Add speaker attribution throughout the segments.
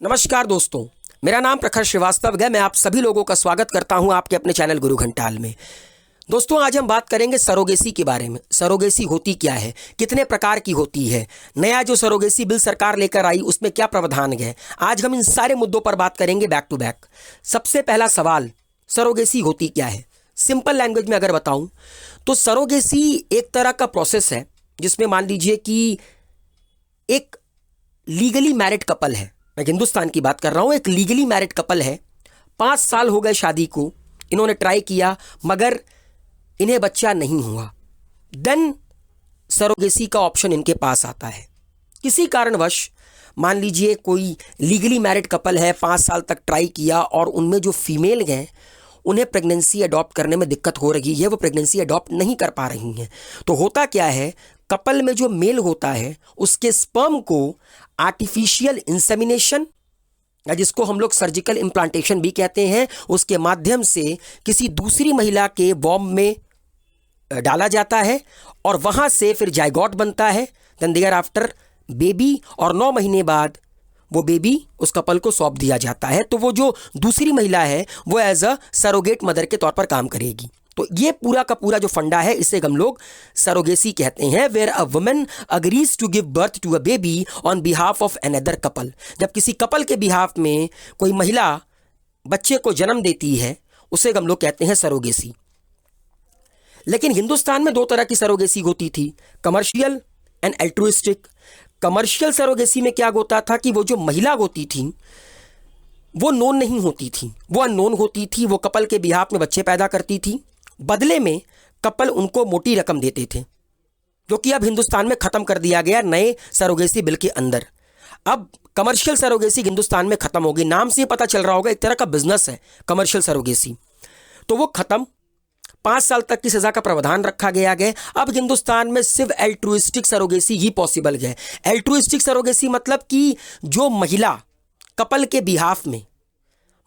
Speaker 1: नमस्कार दोस्तों, मेरा नाम प्रखर श्रीवास्तव है। मैं आप सभी लोगों का स्वागत करता हूं आपके अपने चैनल गुरु घंटाल में। दोस्तों, आज हम बात करेंगे सरोगेसी के बारे में। सरोगेसी होती क्या है, कितने प्रकार की होती है, नया जो सरोगेसी बिल सरकार लेकर आई उसमें क्या प्रावधान है, आज हम इन सारे मुद्दों पर बात करेंगे बैक टू बैक। सबसे पहला सवाल, सरोगेसी होती क्या है। सिंपल लैंग्वेज में अगर बताऊं तो सरोगेसी एक तरह का प्रोसेस है जिसमें मान लीजिए कि एक लीगली मैरिड कपल है। मैं हिंदुस्तान की बात कर रहा हूं। एक लीगली मैरिड कपल है, 5 साल हो गए शादी को, इन्होंने ट्राई किया मगर इन्हें बच्चा नहीं हुआ। देन सरोगेसी का ऑप्शन इनके पास आता है। किसी कारणवश मान लीजिए कोई लीगली मैरिड कपल है, 5 साल तक ट्राई किया और उनमें जो फीमेल हैं उन्हें प्रेगनेंसी अडॉप्ट करने में दिक्कत हो रही है, वो प्रेगनेंसी अडॉप्ट नहीं कर पा रही हैं। तो होता क्या है, कपल में जो मेल होता है उसके स्पर्म को आर्टिफिशियल इंसेमिनेशन, जिसको हम लोग सर्जिकल इम्प्लांटेशन भी कहते हैं, उसके माध्यम से किसी दूसरी महिला के वॉम्ब में डाला जाता है और वहाँ से फिर जायगॉट बनता है। देन देयर आफ्टर बेबी, और 9 महीने बाद वो बेबी उस कपल को सौंप दिया जाता है। तो वो जो दूसरी महिला है वो एज अ सरोगेट मदर के तौर पर काम करेगी। तो ये पूरा का पूरा जो फंडा है इसे हम लोग सरोगेसी कहते हैं, where a woman agrees to give birth to a baby on behalf of another couple. जब किसी कपल के बिहाफ में कोई महिला बच्चे को जन्म देती है उसे हम लोग कहते हैं सरोगेसी। लेकिन हिंदुस्तान में 2 तरह की सरोगेसी होती थी, commercial and altruistic. Commercial surrogacy में क्या होता था कि वो जो महिला होती थी वो नोन नहीं होती थी, वो अननोन होती थी, वो कपल के बिहाफ में बच्चे पैदा करती थी। बदले में कपल उनको मोटी रकम देते थे, जो कि अब हिंदुस्तान में खत्म कर दिया गया नए सरोगेसी बिल के अंदर। अब कमर्शियल सरोगेसी हिंदुस्तान में खत्म होगी। नाम से पता चल रहा होगा एक तरह का बिजनेस है कमर्शियल सरोगेसी, तो वो खत्म। 5 साल तक की सजा का प्रावधान रखा गया है। अब हिंदुस्तान में सिर्फ एल्ट्रुइस्टिक सरोगेसी ही पॉसिबल है। एल्ट्रुइस्टिक सरोगेसी मतलब कि जो महिला कपल के बिहाफ में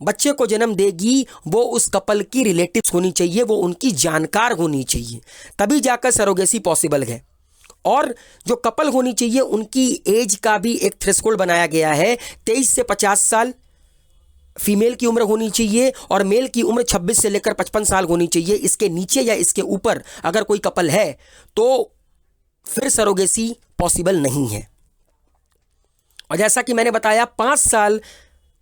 Speaker 1: बच्चे को जन्म देगी वो उस कपल की रिलेटिव्स होनी चाहिए, वो उनकी जानकार होनी चाहिए, तभी जाकर सरोगेसी पॉसिबल है। और जो कपल होनी चाहिए उनकी एज का भी एक थ्रेशोल्ड बनाया गया है, 23 से 50 साल फीमेल की उम्र होनी चाहिए और मेल की उम्र 26 से लेकर 55 साल होनी चाहिए। इसके नीचे या इसके ऊपर अगर कोई कपल है तो फिर सरोगेसी पॉसिबल नहीं है। और जैसा कि मैंने बताया, 5 साल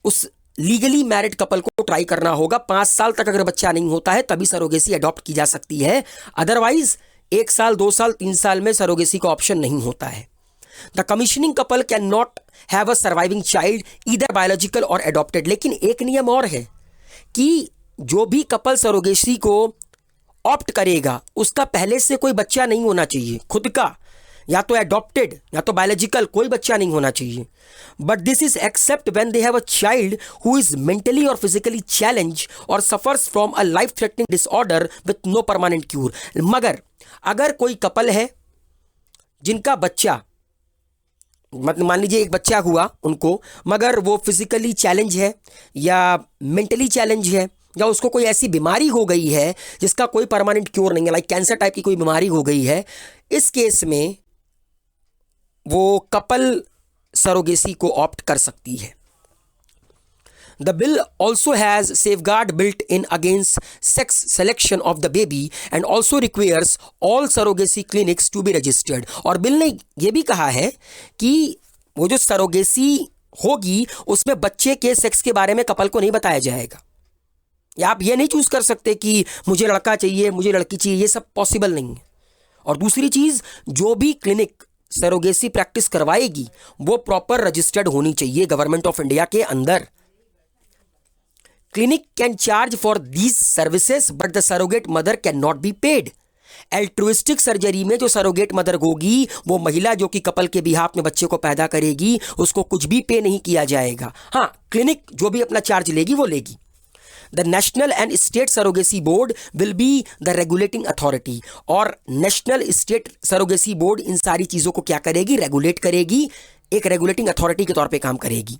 Speaker 1: उस लीगली मैरिड कपल को ट्राई करना होगा। 5 साल तक अगर बच्चा नहीं होता है तभी सरोगेसी अडॉप्ट की जा सकती है, अदरवाइज 1 साल 2 साल 3 साल में सरोगेसी का ऑप्शन नहीं होता है। The commissioning couple can not have a surviving child either biological और एडॉप्टेड। लेकिन एक नियम और है कि जो भी कपल सरोगेसी को ऑप्ट करेगा उसका पहले से कोई बच्चा नहीं होना चाहिए, खुद का, या तो एडॉप्टेड या तो बायोलॉजिकल, कोई बच्चा नहीं होना चाहिए। But this is except when they have a child who is mentally or physically challenge or suffers from a life threatening disorder with no permanent cure. मगर अगर कोई कपल है जिनका बच्चा, मतलब मान लीजिए एक बच्चा हुआ उनको, मगर वो फिजिकली चैलेंज है या मेंटली चैलेंज है या उसको कोई ऐसी बीमारी हो गई है जिसका कोई परमानेंट क्योर नहीं है, लाइक कैंसर टाइप की कोई बीमारी हो गई है, इस केस में वो कपल सरोगेसी को ऑप्ट कर सकती है। The bill also has safeguard built in against sex selection of the baby and also requires all surrogacy clinics to be registered। और बिल ने यह भी कहा है कि वो जो सरोगेसी होगी उसमें बच्चे के सेक्स के बारे में कपल को नहीं बताया जाएगा, या आप ये नहीं चूज कर सकते कि मुझे लड़का चाहिए मुझे लड़की चाहिए, ये सब पॉसिबल नहीं है। और दूसरी चीज, जो भी क्लिनिक सरोगेसी प्रैक्टिस करवाएगी वो प्रॉपर रजिस्टर्ड होनी चाहिए गवर्नमेंट ऑफ इंडिया के अंदर। Clinic can charge for these services but the surrogate mother can not be paid. Altruistic surgery में जो सरोगेट मदर होगी वो महिला जो कि कपल के बिहाफ में बच्चे को पैदा करेगी, उसको कुछ भी पे नहीं किया जाएगा। हाँ, क्लिनिक जो भी अपना चार्ज लेगी वो लेगी। The national and state surrogacy board will be the regulating authority. और नेशनल स्टेट सरोगेसी बोर्ड इन सारी चीज़ों को क्या करेगी, रेगुलेट करेगी, एक रेगुलेटिंग अथॉरिटी के तौर पे काम करेगी।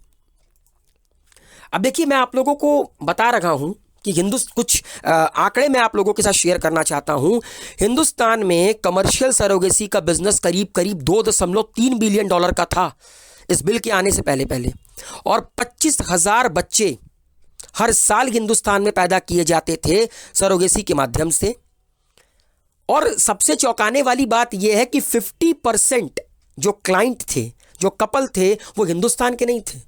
Speaker 1: अब देखिए, मैं आप लोगों को बता रहा हूं कि कुछ आंकड़े मैं आप लोगों के साथ शेयर करना चाहता हूं। हिंदुस्तान में कमर्शियल सरोगेसी का बिजनेस करीब करीब $2.3 बिलियन का था इस बिल के आने से पहले पहले, और 25,000 बच्चे हर साल हिंदुस्तान में पैदा किए जाते थे सरोगेसी के माध्यम से। और सबसे चौंकाने वाली बात यह है कि 50% जो क्लाइंट थे, जो कपल थे, वो हिंदुस्तान के नहीं थे,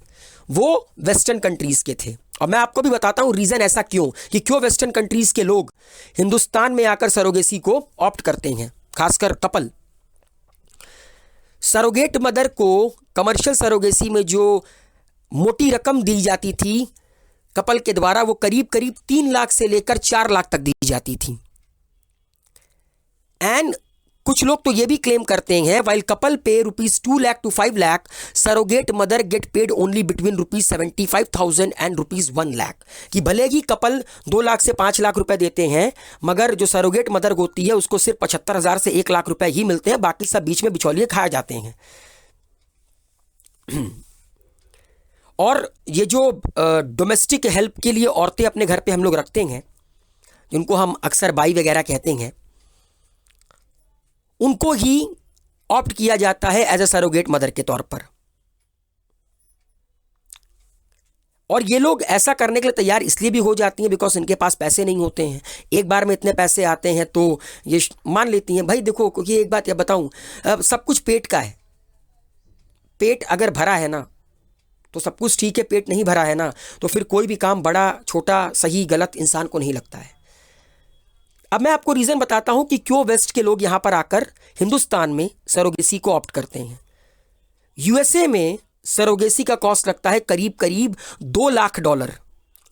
Speaker 1: वो वेस्टर्न कंट्रीज के थे। और मैं आपको भी बताता हूं रीजन ऐसा क्यों, कि क्यों वेस्टर्न कंट्रीज के लोग हिंदुस्तान में आकर सरोगेसी को ऑप्ट करते हैं, खासकर कपल। सरोगेट मदर को कमर्शियल सरोगेसी में जो मोटी रकम दी जाती थी कपल के द्वारा, वो करीब करीब 3 लाख से लेकर 4 लाख तक दी जाती थी। एंड कुछ लोग तो ये भी क्लेम करते हैं, वाइल कपल पे ₹2 lakh to 5 lakh, surrogate mother get paid only between ₹75,000 and ₹1 lakh, कि भले ही कपल 2 लाख से 5 लाख रुपए देते हैं, मगर जो सरोगेट मदर होती है उसको सिर्फ 75,000 से 1 लाख रुपए ही मिलते हैं, बाकी सब बीच में बिचौलिए खाए जाते हैं। और ये जो डोमेस्टिक हेल्प के लिए औरतें अपने घर पे हम लोग रखते हैं, जिनको हम अक्सर बाई वगैरह कहते हैं, उनको ही ऑप्ट किया जाता है एज अ सरोगेट मदर के तौर पर। और ये लोग ऐसा करने के लिए तैयार इसलिए भी हो जाती हैं बिकॉज इनके पास पैसे नहीं होते हैं। एक बार में इतने पैसे आते हैं तो ये मान लेती हैं, भाई देखो, क्योंकि एक बात ये बताऊं, सब कुछ पेट का है। पेट अगर भरा है ना तो सब कुछ ठीक है, पेट नहीं भरा है ना तो फिर कोई भी काम बड़ा छोटा सही गलत इंसान को नहीं लगता है। अब मैं आपको रीज़न बताता हूं कि क्यों वेस्ट के लोग यहां पर आकर हिंदुस्तान में सरोगेसी को ऑप्ट करते हैं। यूएसए में सरोगेसी का कॉस्ट लगता है करीब करीब $2 लाख,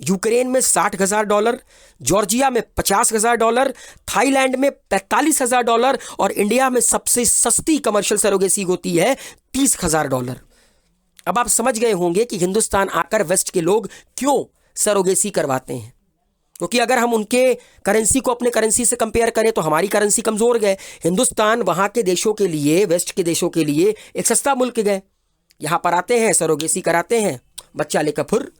Speaker 1: यूक्रेन में $60,000, जॉर्जिया में $50,000, थाईलैंड में $45,000 और इंडिया में सबसे सस्ती कमर्शियल सरोगेसी होती है $30,000। अब आप समझ गए होंगे कि हिंदुस्तान आकर वेस्ट के लोग क्यों सरोगेसी करवाते हैं, क्योंकि अगर हम उनके करेंसी को अपने करेंसी से कंपेयर करें तो हमारी करेंसी कमज़ोर गए। हिंदुस्तान वहाँ के देशों के लिए, वेस्ट के देशों के लिए एक सस्ता मुल्क गए, यहाँ पर आते हैं सरोगेसी कराते हैं, बच्चा लेकर फुर।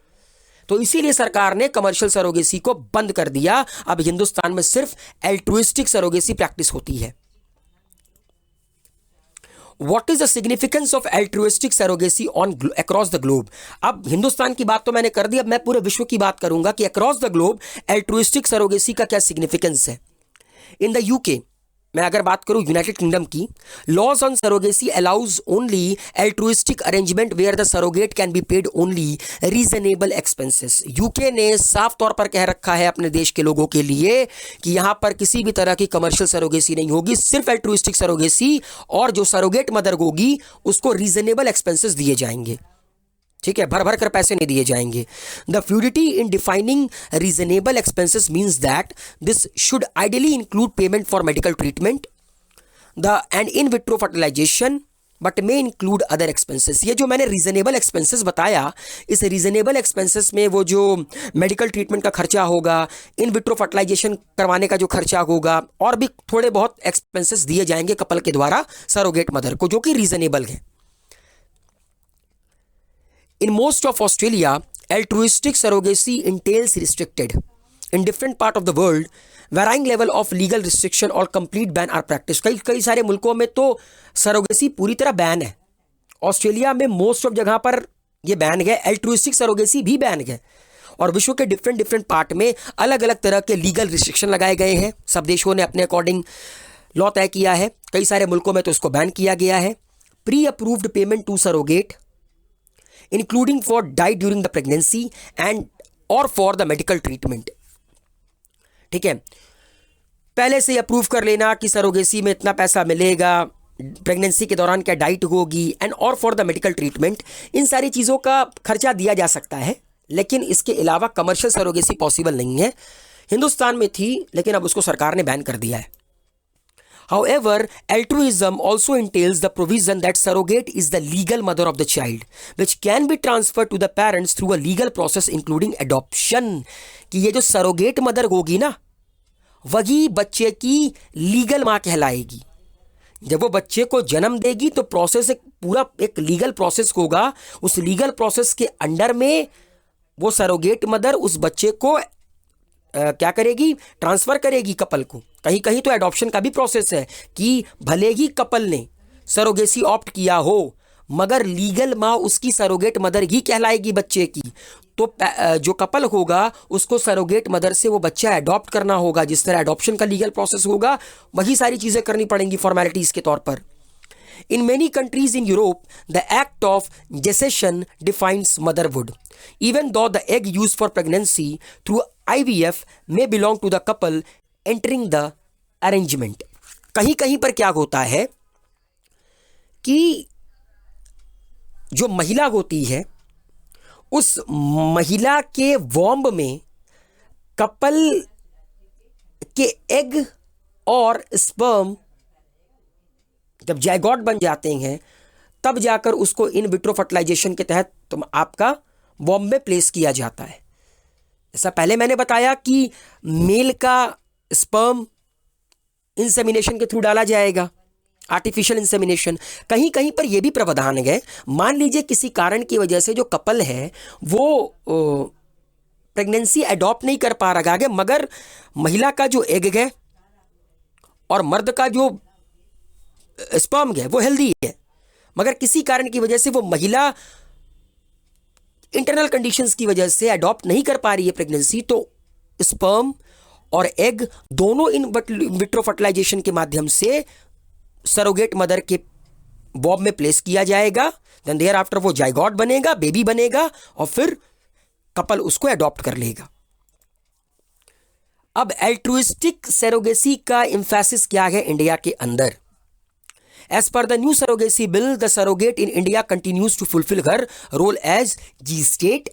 Speaker 1: तो इसीलिए सरकार ने कमर्शियल सरोगेसी को बंद कर दिया। अब हिंदुस्तान में सिर्फ एल्ट्रुइस्टिक सरोगेसी प्रैक्टिस होती है। What is the significance of altruistic surrogacy on across the globe? अब हिंदुस्तान की बात तो मैंने कर दी, अब मैं पूरे विश्व की बात करूंगा कि across the globe altruistic surrogacy का क्या सिग्निफिकेंस है। इन द यूके, मैं अगर बात करूं यूनाइटेड किंगडम की, laws on surrogacy allows only altruistic arrangement where the surrogate can be paid only reasonable expenses. UK ने साफ तौर पर कह रखा है अपने देश के लोगों के लिए कि यहां पर किसी भी तरह की कमर्शियल सरोगेसी नहीं होगी, सिर्फ एल्ट्रुइस्टिक सरोगेसी, और जो सरोगेट मदर होगी उसको रीजनेबल एक्सपेंसेस दिए जाएंगे। ठीक है, भर भर कर पैसे नहीं दिए जाएंगे। The fluidity in defining reasonable expenses means that this should ideally include payment for medical treatment the and in vitro fertilisation but may include other expenses. ये जो मैंने रीजनेबल एक्सपेंसेस बताया, इस रीजनेबल एक्सपेंसेस में वो जो मेडिकल ट्रीटमेंट का खर्चा होगा, इन विट्रो फर्टिलाइजेशन करवाने का जो खर्चा होगा, और भी थोड़े बहुत एक्सपेंसेस दिए जाएंगे कपल के द्वारा सरोगेट मदर को, जो कि रीजनेबल है। In most of Australia, altruistic surrogacy entails restricted. In different part of the world, varying level of legal restriction or complete ban are practiced. कई सारे मुल्कों में तो सरोगेसी पूरी तरह बैन है। ऑस्ट्रेलिया में मोस्ट ऑफ जगह पर ये बैन है, एल्ट्रुइस्टिक सरोगेसी भी बैन है। और विश्व के डिफरेंट पार्ट में अलग अलग तरह के लीगल रिस्ट्रिक्शन लगाए गए हैं। सब देशों ने अपने अकॉर्डिंग लॉ तय किया है। कई सारे मुल्कों में तो इसको बैन किया गया है। Pre approved payment to surrogate including for died during the pregnancy and or for the medical treatment। ठीक है, पहले से अप्रूव कर लेना कि सरोगेसी में इतना पैसा मिलेगा, प्रेगनेंसी के दौरान क्या डाइट होगी, एंड और फॉर द मेडिकल ट्रीटमेंट, इन सारी चीज़ों का खर्चा दिया जा सकता है। लेकिन इसके अलावा कमर्शियल सरोगेसी पॉसिबल नहीं है। हिंदुस्तान में थी लेकिन अब उसको सरकार ने बैन कर दिया है। However, altruism also entails the provision that surrogate is the legal mother of the child, which can be transferred to the parents through a legal process including adoption। कि ये जो सरोगेट मदर होगी ना, वही बच्चे की लीगल माँ कहलाएगी। जब वो बच्चे को जन्म देगी तो प्रोसेस एक लीगल प्रोसेस होगा। उस लीगल प्रोसेस के अंडर में वो सरोगेट मदर उस बच्चे को क्या करेगी, ट्रांसफ़र करेगी कपल को। कहीं कहीं तो एडॉप्शन का भी प्रोसेस है कि भले ही कपल ने सरोगेसी ऑप्ट किया हो, मगर लीगल माँ उसकी सरोगेट मदर ही कहलाएगी बच्चे की। तो जो कपल होगा उसको सरोगेट मदर से वो बच्चा अडॉप्ट करना होगा। जिस तरह अडॉप्शन का लीगल प्रोसेस होगा वही सारी चीज़ें करनी पड़ेंगी फॉर्मेलिटीज़ के तौर पर। In many countries in Europe, the act of gestation defines motherhood. Even though the egg used for pregnancy through IVF may belong to the couple entering the arrangement. कहीं कहीं पर क्या होता है कि जो महिला होती है उस महिला के वॉम्ब में कपल के एग और स्पर्म जब जायगॉट बन जाते हैं तब जाकर उसको इन विट्रो फर्टिलाइजेशन के तहत तुम आपका वॉम्ब में प्लेस किया जाता है। जैसा पहले मैंने बताया कि मेल का स्पर्म इंसेमिनेशन के थ्रू डाला जाएगा, आर्टिफिशियल इंसेमिनेशन। कहीं कहीं पर यह भी प्रावधान है, मान लीजिए किसी कारण की वजह से जो कपल है वो प्रेगनेंसी अडॉप्ट नहीं कर पा रहा है, मगर महिला का जो एग है और मर्द का जो स्पर्म है वो हेल्दी है, मगर किसी कारण की वजह से वो महिला इंटरनल कंडीशंस की वजह से अडॉप्ट नहीं कर पा रही है प्रेगनेंसी, तो स्पर्म और एग दोनों इन विट्रो फर्टिलाइजेशन के माध्यम से सरोगेट मदर के बॉब में प्लेस किया जाएगा। देन देयर आफ्टर वो जायगॉट बनेगा, बेबी बनेगा और फिर कपल उसको अडॉप्ट कर लेगा। अब एल्ट्रुइस्टिक सरोगेसी का एम्फेसिस क्या है इंडिया के अंदर? As per the new surrogacy bill, the surrogate in India continues to fulfill her role as G-state,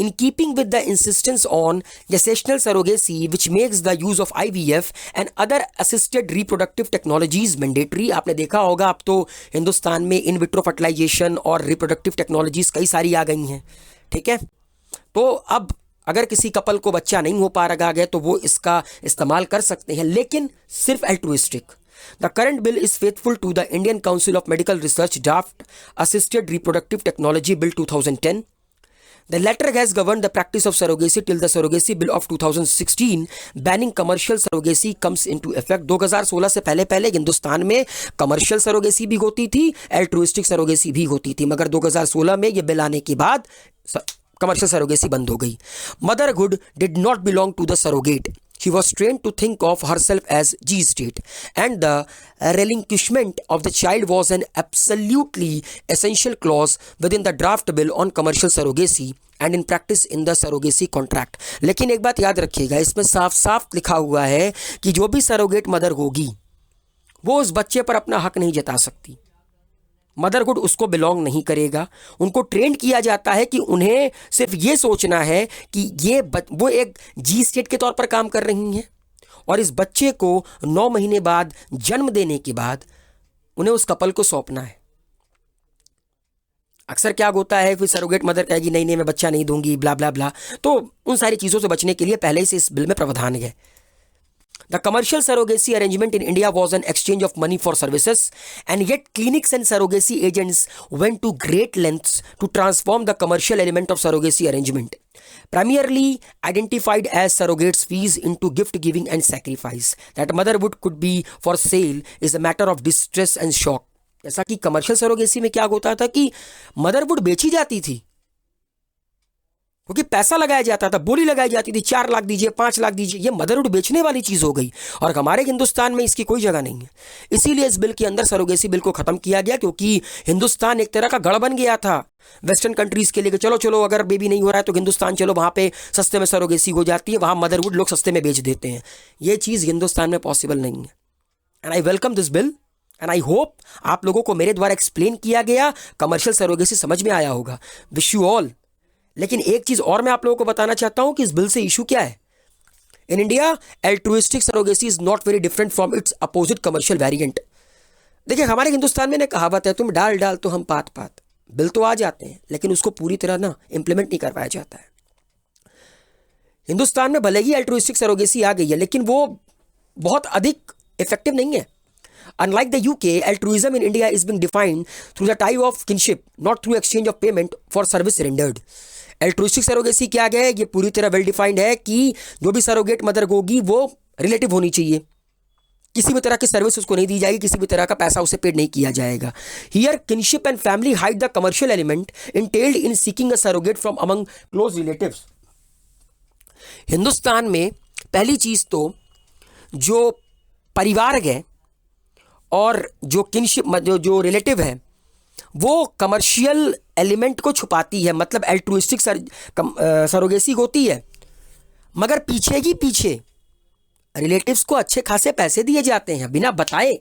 Speaker 1: in keeping with the insistence on gestational surrogacy, which makes the use of IVF and other assisted reproductive technologies mandatory. आपने देखा होगा अब तो हिंदुस्तान में इन vitro fertilisation और reproductive technologies कई सारी आ गई हैं, ठीक है। तो अब अगर किसी कपल को बच्चा नहीं हो पा रहा है तो वो इसका इस्तेमाल कर सकते हैं, लेकिन सिर्फ altruistic. The current bill is faithful to the Indian Council of Medical Research Draft Assisted Reproductive Technology Bill 2010. The latter has governed the practice of surrogacy till the Surrogacy Bill of 2016 banning commercial surrogacy comes into effect. 2016 से पहले हिंदुस्तान में commercial surrogacy भी होती थी, altruistic surrogacy भी होती थी, मगर 2016 में ये बिल आने के बाद कमर्शियल सरोगेसी बंद हो गई। Motherhood did not belong to the surrogate. She was trained to think of herself as G-state, and the relinquishment of the child was an absolutely essential clause within the draft bill on commercial surrogacy and in practice in the surrogacy contract. लेकिन एक बात याद रखिएगा, इसमें साफ साफ लिखा हुआ है कि जो भी सरोगेट मदर होगी वो उस बच्चे पर अपना हक नहीं जता सकती, मदरहुड उसको बिलोंग नहीं करेगा। उनको ट्रेंड किया जाता है कि उन्हें सिर्फ ये सोचना है कि वो एक जी स्टेट के तौर पर काम कर रही हैं और इस बच्चे को 9 महीने बाद जन्म देने के बाद उन्हें उस कपल को सौंपना है। अक्सर क्या होता है, फिर सरोगेट मदर कहेगी नहीं नहीं मैं बच्चा नहीं दूंगी, ब्ला ब्ला ब्ला। तो उन सारी चीज़ों से बचने के लिए पहले से इस बिल में प्रावधान है। The commercial surrogacy arrangement in India was an exchange of money for services, and yet clinics and surrogacy agents went to great lengths to transform the commercial element of surrogacy arrangement, primarily identified as surrogates' fees, into gift giving and sacrifice. That motherhood could be for sale is a matter of distress and shock. जैसा कि commercial surrogacy में क्या होता था कि मदरवुड बेची जाती थी क्योंकि पैसा लगाया जाता था, बोली लगाई जाती थी, 4 लाख दीजिए, 5 लाख दीजिए। ये मदरहुड बेचने वाली चीज़ हो गई और हमारे हिंदुस्तान में इसकी कोई जगह नहीं है। इसीलिए इस बिल के अंदर सरोगेसी बिल को ख़त्म किया गया, क्योंकि हिंदुस्तान एक तरह का गढ़ बन गया था वेस्टर्न कंट्रीज़ के लिए कि चलो चलो अगर बेबी नहीं हो रहा है तो हिंदुस्तान चलो, वहाँ पे सस्ते में सरोगेसी हो जाती है, वहाँ मदरहुड लोग सस्ते में बेच देते हैं। ये चीज़ हिंदुस्तान में पॉसिबल नहीं है। And I welcome this bill and I hope आप लोगों को मेरे द्वारा एक्सप्लेन किया गया कमर्शियल सरोगेसी समझ में आया होगा। Wish you all. लेकिन एक चीज और मैं आप लोगों को बताना चाहता हूं कि इस बिल से इशू क्या है। In India altruistic surrogacy is not very different from its opposite commercial variant. देखिए हमारे हिंदुस्तान में कहावत है, तुम डाल डाल तो हम पात पात। बिल तो आ जाते हैं लेकिन उसको पूरी तरह ना इंप्लीमेंट नहीं करवाया जाता है। हिंदुस्तान में भले ही एल्ट्रुइस्टिक सरोगेसी आ गई है लेकिन वो बहुत अधिक इफेक्टिव नहीं है। Unlike the UK, altruism in India is being defined through the tie of kinship, not through exchange of payment for service rendered. Altruistic surrogacy क्या है, ये पूरी तरह वेल डिफाइंड है कि जो भी सरोगेट मदर होगी वो रिलेटिव होनी चाहिए, किसी भी तरह की सर्विस उसको नहीं दी जाएगी, किसी भी तरह का पैसा उसे पेड नहीं किया जाएगा। Here kinship and family hide the commercial element entailed in seeking a surrogate from among close relatives. Hindustan में पहली चीज तो जो परिवार है और जो किनशिप जो रिलेटिव है वो कमर्शियल एलिमेंट को छुपाती है, मतलब एल्ट्रुइस्टिक सरोगेसी होती है, मगर पीछे ही पीछे रिलेटिव्स को अच्छे खासे पैसे दिए जाते हैं बिना बताए।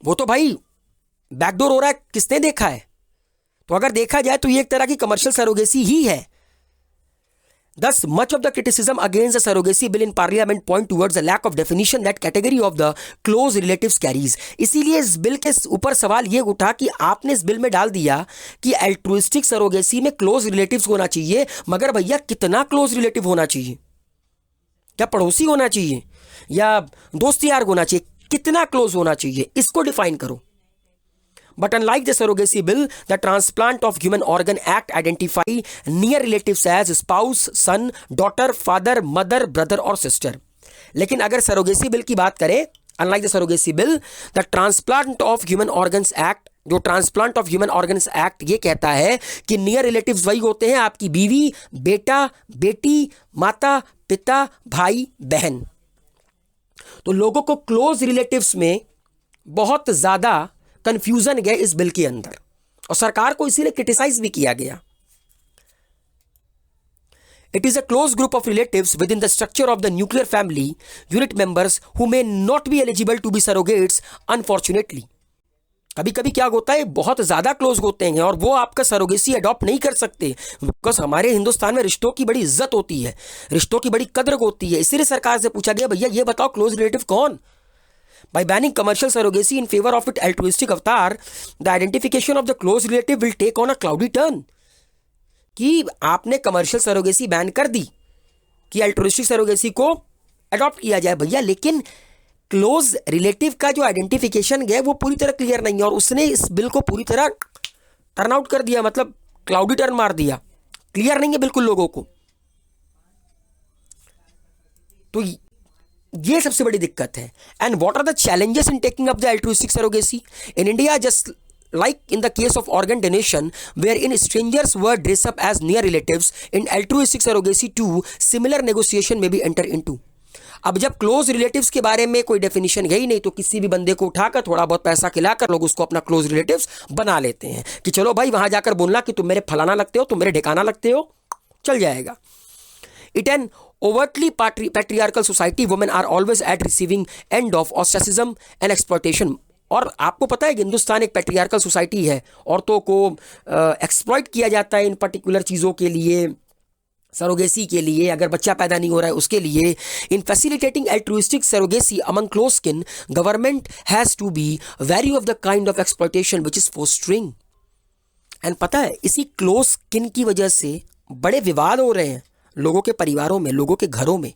Speaker 1: वो तो भाई बैकडोर हो रहा है, किसने देखा है? तो अगर देखा जाए तो ये एक तरह की कमर्शियल सरोगेसी ही है। Thus, much of the criticism against the surrogacy bill in parliament point towards the lack of definition that category of the close relatives carries. इसीलिए इस बिल के ऊपर सवाल ये उठा कि आपने इस बिल में डाल दिया कि अल्ट्रुइस्टिक सरोगेसी में क्लोज रिलेटिव्स होना चाहिए, मगर भैया कितना क्लोज रिलेटिव होना चाहिए? क्या पड़ोसी होना चाहिए या दोस्त यार होना चाहिए? कितना क्लोज होना चाहिए, इसको डिफाइन करो। But unlike the surrogacy bill, the Transplant of Human Organ Act identify near relatives as spouse, son, daughter, father, mother, brother और sister. लेकिन अगर सरोगेसी बिल की बात करें, unlike the surrogacy bill, the Transplant of Human Organs Act, जो transplant of human organs act ये कहता है कि नियर रिलेटिव्स वही होते हैं आपकी बीवी, बेटा, बेटी, माता, पिता, भाई, बहन। तो लोगों को क्लोज रिलेटिव्स में बहुत ज्यादा कंफ्यूजन गया इस बिल के अंदर और सरकार को इसीलिए क्रिटिसाइज भी किया गया। It is a close group of relatives within the structure of the nuclear family unit members who may not be eligible to be surrogates unfortunately. कभी कभी क्या होता है, बहुत ज्यादा क्लोज होते हैं और वो आपका सरोगेसी अडॉप्ट नहीं कर सकते, बिकॉज हमारे हिंदुस्तान में रिश्तों की बड़ी इज्जत होती है, रिश्तों की बड़ी कद्र होती है। इसीलिए सरकार से पूछा गया, भैया ये बताओ क्लोज रिलेटिव कौन? By banning commercial surrogacy in favor of its altruistic avatar, the identification of the close relative will take on a cloudy turn. कि आपने कमर्शियल सरोगेसी बैन कर दी कि अल्ट्रुइस्टिक सरोगेसी को अडॉप्ट किया जाए भैया, लेकिन क्लोज रिलेटिव का जो आइडेंटिफिकेशन है वो पूरी तरह क्लियर नहीं है और उसने इस बिल को पूरी तरह टर्न आउट कर दिया, मतलब क्लाउडी टर्न मार दिया, क्लियर नहीं है बिल्कुल लोगों को। तो ये सबसे बड़ी दिक्कत है। And what are the challenges in taking up the altruistic surrogacy in India? Just like in the case of organ donation wherein strangers were dressed up as near relatives, in altruistic surrogacy too similar negotiation may be enter into. अब जब close relatives के बारे में कोई definition है ही नहीं तो किसी भी बंदे को उठाकर थोड़ा बहुत पैसा खिलाकर लोग उसको अपना क्लोज रिलेटिव्स बना लेते हैं कि चलो भाई वहां जाकर बोलना कि तुम मेरे फलाना लगते हो, तुम मेरे ढिकाना लगते हो, चल जाएगा। It an overtly patriarchal society, women are always at receiving end of ostracism and exploitation. और आपको पता है कि हिंदुस्तान एक पैट्रियार्कल सोसाइटी है, औरतों को एक्सप्लॉइट किया जाता है इन पर्टिकुलर चीज़ों के लिए, सरोगेसी के लिए, अगर बच्चा पैदा नहीं हो रहा है उसके लिए। In facilitating altruistic surrogacy among close kin, government has to be wary of the kind of exploitation which is fostering. And पता है इसी क्लोज किन की वजह से बड़े विवाद हो रहे हैं लोगों के परिवारों में, लोगों के घरों में।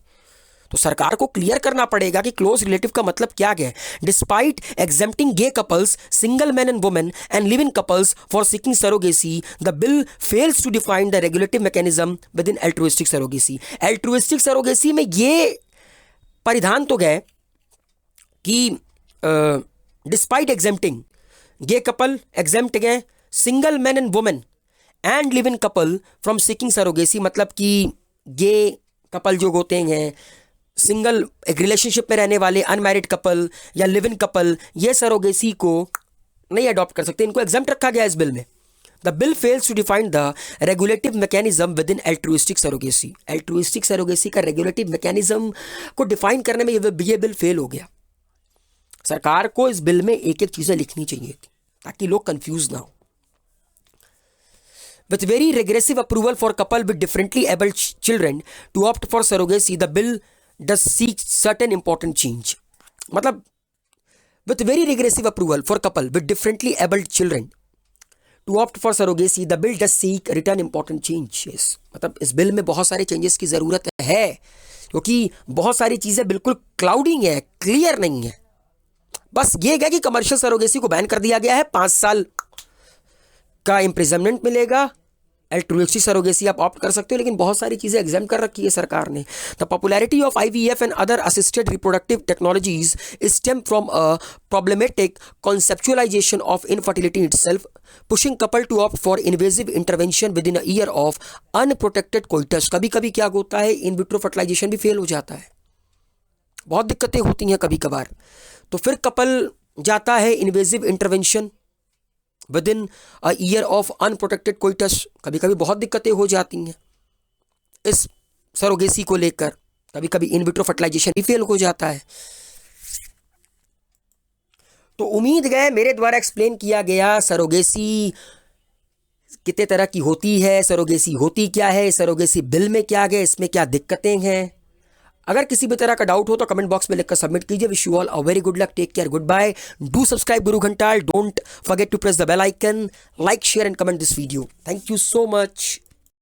Speaker 1: तो सरकार को क्लियर करना पड़ेगा कि क्लोज रिलेटिव का मतलब क्या है। Despite exempting gay couples, single man and women and living couples for seeking surrogacy, the bill fails to define the regulative mechanism within altruistic surrogacy. Altruistic surrogacy में ये परिधान तो गए कि despite exempting gay couple exempt गए, single man and women and live in couple from seeking surrogacy, मतलब कि गे couple जो होते हैं, सिंगल एक रिलेशनशिप में रहने वाले अनमैरिड कपल या लिव इन कपल, ये सरोगेसी को नहीं अडॉप्ट कर सकते, इनको एग्जेम्प्ट रखा गया इस बिल में। The bill fails to define the regulative mechanism within altruistic surrogacy. Altruistic surrogacy का रेगुलेटिव मैकेनिज्म को डिफाइन करने में ये बिल फेल हो गया। सरकार को इस बिल में एक एक चीज़ें लिखनी चाहिए थी ताकि लोग कंफ्यूज ना हो। With very regressive approval for couple with differently abled children to opt for surrogacy, the bill does seek certain important change. मतलब with very regressive approval for couple with differently abled children to opt for surrogacy, the bill does seek return important changes. मतलब इस bill में बहुत सारे changes की ज़रूरत है क्योंकि बहुत सारी चीज़ें बिल्कुल क्लाउडिंग है, क्लियर नहीं है। बस ये है कि कमर्शियल सरोगेसी को बैन कर दिया गया है, 5 साल का इम्प्रिजनमेंट मिलेगा एल्ट्रुइस्टिक सरोगेसी आप ऑप्ट कर सकते हो, लेकिन बहुत सारी चीज़ें एग्जाम कर रखी है सरकार ने। The popularity of IVF and other assisted reproductive technologies stem from a problematic conceptualisation of infertility itself, pushing couple to opt for invasive intervention within a year of unprotected coitus. कभी कभी क्या होता है, in vitro fertilisation भी fail हो जाता है, बहुत दिक्कतें होती हैं कभी कभार, तो फिर कपल जाता है invasive intervention within a year of unprotected coitus. कभी कभी बहुत दिक्कतें हो जाती हैं इस सरोगेसी को लेकर, कभी कभी इन विट्रो फर्टिलाइजेशन भी फेल हो जाता है। तो उम्मीद है मेरे द्वारा एक्सप्लेन किया गया सरोगेसी कितने तरह की होती है, सरोगेसी होती क्या है, सरोगेसी बिल में क्या है, इसमें क्या दिक्कतें हैं। अगर किसी भी तरह का डाउट हो तो कमेंट बॉक्स में लिखकर सबमिट कीजिए। Wish you all a very good luck, take care, goodbye, do subscribe Guru Ghantal, don't forget to press the bell icon, like share and comment this video. Thank you so much.